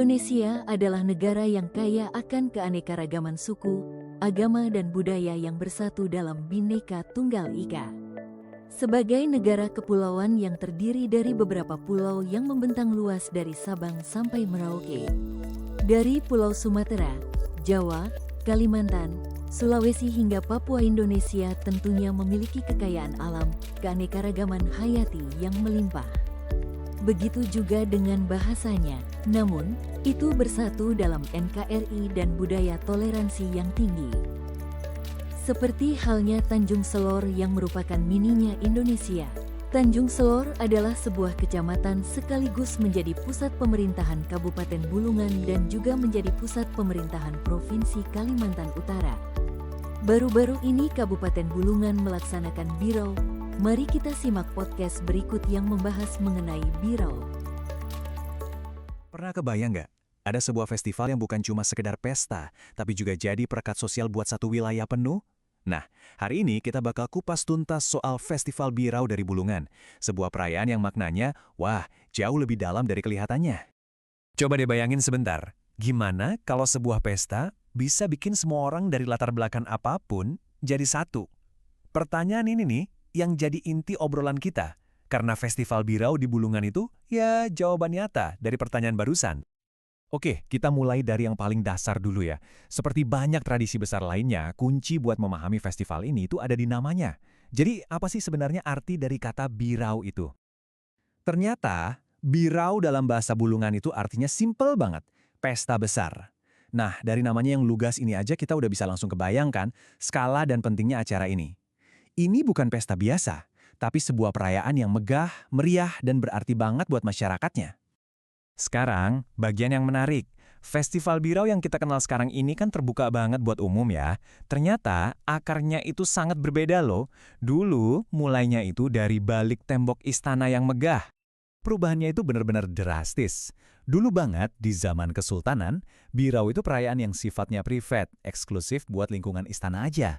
Indonesia adalah negara yang kaya akan keanekaragaman suku, agama dan budaya yang bersatu dalam Bhinneka Tunggal Ika. Sebagai negara kepulauan yang terdiri dari beberapa pulau yang membentang luas dari Sabang sampai Merauke. Dari Pulau Sumatera, Jawa, Kalimantan, Sulawesi hingga Papua, Indonesia tentunya memiliki kekayaan alam, keanekaragaman hayati yang melimpah. Begitu juga dengan bahasanya, namun itu bersatu dalam NKRI dan budaya toleransi yang tinggi. Seperti halnya Tanjung Selor yang merupakan mininya Indonesia. Tanjung Selor adalah sebuah kecamatan sekaligus menjadi pusat pemerintahan Kabupaten Bulungan dan juga menjadi pusat pemerintahan Provinsi Kalimantan Utara. Baru-baru ini Kabupaten Bulungan melaksanakan Birau. Mari kita simak podcast berikut yang membahas mengenai Birau. Pernah kebayang nggak? Ada sebuah festival yang bukan cuma sekedar pesta, tapi juga jadi perekat sosial buat satu wilayah penuh? Nah, hari ini kita bakal kupas tuntas soal Festival Birau dari Bulungan. Sebuah perayaan yang maknanya, wah, jauh lebih dalam dari kelihatannya. Coba deh bayangin sebentar, gimana kalau sebuah pesta bisa bikin semua orang dari latar belakang apapun jadi satu? Pertanyaan ini nih, yang jadi inti obrolan kita. Karena Festival Birau di Bulungan itu, ya jawaban nyata dari pertanyaan barusan. Oke, kita mulai dari yang paling dasar dulu ya. Seperti banyak tradisi besar lainnya, kunci buat memahami festival ini itu ada di namanya. Jadi, apa sih sebenarnya arti dari kata Birau itu? Ternyata, Birau dalam bahasa Bulungan itu artinya simple banget, pesta besar. Nah, dari namanya yang lugas ini aja kita udah bisa langsung kebayangkan skala dan pentingnya acara ini. Ini bukan pesta biasa, tapi sebuah perayaan yang megah, meriah, dan berarti banget buat masyarakatnya. Sekarang, bagian yang menarik. Festival Birau yang kita kenal sekarang ini kan terbuka banget buat umum ya. Ternyata, akarnya itu sangat berbeda loh. Dulu, mulainya itu dari balik tembok istana yang megah. Perubahannya itu benar-benar drastis. Dulu banget, di zaman Kesultanan, Birau itu perayaan yang sifatnya privat, eksklusif buat lingkungan istana aja.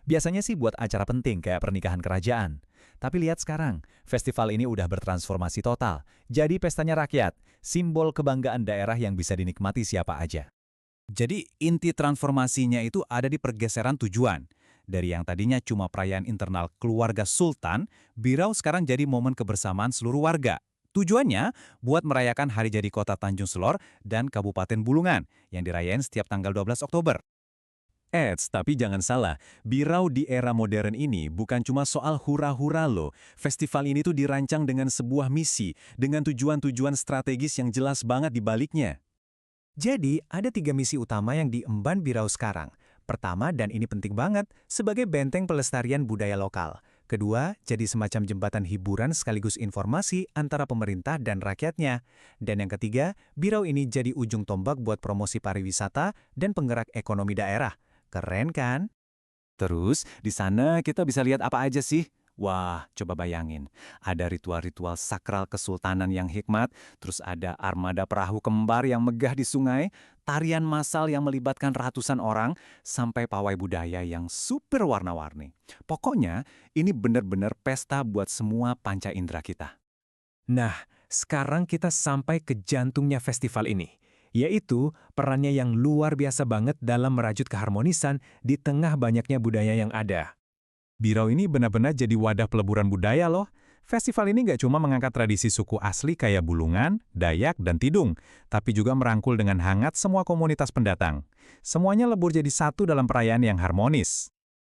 Biasanya sih buat acara penting kayak pernikahan kerajaan. Tapi lihat sekarang, festival ini udah bertransformasi total. Jadi pestanya rakyat, simbol kebanggaan daerah yang bisa dinikmati siapa aja. Jadi inti transformasinya itu ada di pergeseran tujuan. Dari yang tadinya cuma perayaan internal keluarga Sultan, Birau sekarang jadi momen kebersamaan seluruh warga. Tujuannya buat merayakan Hari Jadi Kota Tanjung Selor dan Kabupaten Bulungan yang dirayain setiap tanggal 12 Oktober. Tapi jangan salah, Birau di era modern ini bukan cuma soal hura-hura loh. Festival ini tuh dirancang dengan sebuah misi, dengan tujuan-tujuan strategis yang jelas banget di baliknya. Jadi, ada 3 misi utama yang diemban Birau sekarang. Pertama, dan ini penting banget, sebagai benteng pelestarian budaya lokal. Kedua, jadi semacam jembatan hiburan sekaligus informasi antara pemerintah dan rakyatnya. Dan yang ketiga, Birau ini jadi ujung tombak buat promosi pariwisata dan penggerak ekonomi daerah. Keren kan? Terus, di sana kita bisa lihat apa aja sih? Wah, coba bayangin. Ada ritual-ritual sakral kesultanan yang hikmat, terus ada armada perahu kembar yang megah di sungai, tarian massal yang melibatkan ratusan orang, sampai pawai budaya yang super warna-warni. Pokoknya, ini benar-benar pesta buat semua panca indera kita. Nah, sekarang kita sampai ke jantungnya festival ini. Yaitu perannya yang luar biasa banget dalam merajut keharmonisan di tengah banyaknya budaya yang ada. Birau ini benar-benar jadi wadah peleburan budaya loh. Festival ini nggak cuma mengangkat tradisi suku asli kayak Bulungan, Dayak, dan Tidung, tapi juga merangkul dengan hangat semua komunitas pendatang. Semuanya lebur jadi satu dalam perayaan yang harmonis.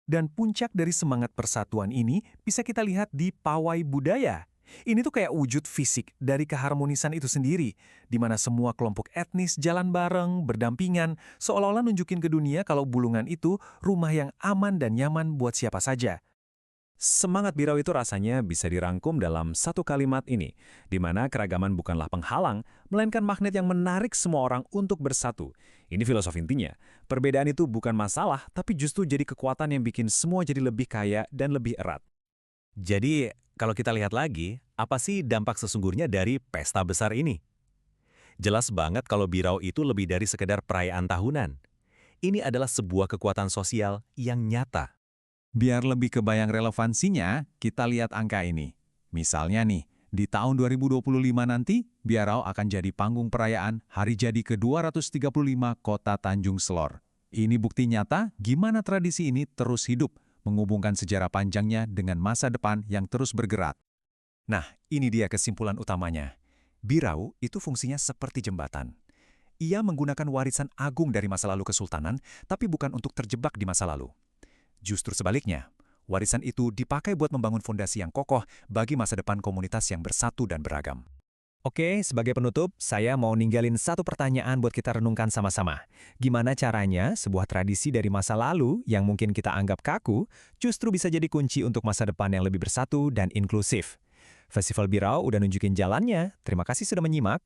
Dan puncak dari semangat persatuan ini bisa kita lihat di pawai budaya. Ini tuh kayak wujud fisik dari keharmonisan itu sendiri, di mana semua kelompok etnis jalan bareng, berdampingan, seolah-olah nunjukin ke dunia kalau Bulungan itu rumah yang aman dan nyaman buat siapa saja. Semangat Birau itu rasanya bisa dirangkum dalam satu kalimat ini, di mana keragaman bukanlah penghalang, melainkan magnet yang menarik semua orang untuk bersatu. Ini filosofi intinya. Perbedaan itu bukan masalah, tapi justru jadi kekuatan yang bikin semua jadi lebih kaya dan lebih erat. Jadi, kalau kita lihat lagi, apa sih dampak sesungguhnya dari pesta besar ini? Jelas banget kalau Birau itu lebih dari sekedar perayaan tahunan. Ini adalah sebuah kekuatan sosial yang nyata. Biar lebih kebayang relevansinya, kita lihat angka ini. Misalnya nih, Di tahun 2025 nanti, Biarau akan jadi panggung perayaan Hari Jadi ke-235 Kota Tanjung Selor. Ini bukti nyata gimana tradisi ini terus hidup, menghubungkan sejarah panjangnya dengan masa depan yang terus bergerak. Nah, ini dia kesimpulan utamanya. Birau itu fungsinya seperti jembatan. Ia menggunakan warisan agung dari masa lalu kesultanan, tapi bukan untuk terjebak di masa lalu. Justru sebaliknya, warisan itu dipakai buat membangun fondasi yang kokoh bagi masa depan komunitas yang bersatu dan beragam. Oke, sebagai penutup, saya mau ninggalin satu pertanyaan buat kita renungkan sama-sama. Gimana caranya sebuah tradisi dari masa lalu yang mungkin kita anggap kaku, justru bisa jadi kunci untuk masa depan yang lebih bersatu dan inklusif? Festival Birau udah nunjukin jalannya. Terima kasih sudah menyimak.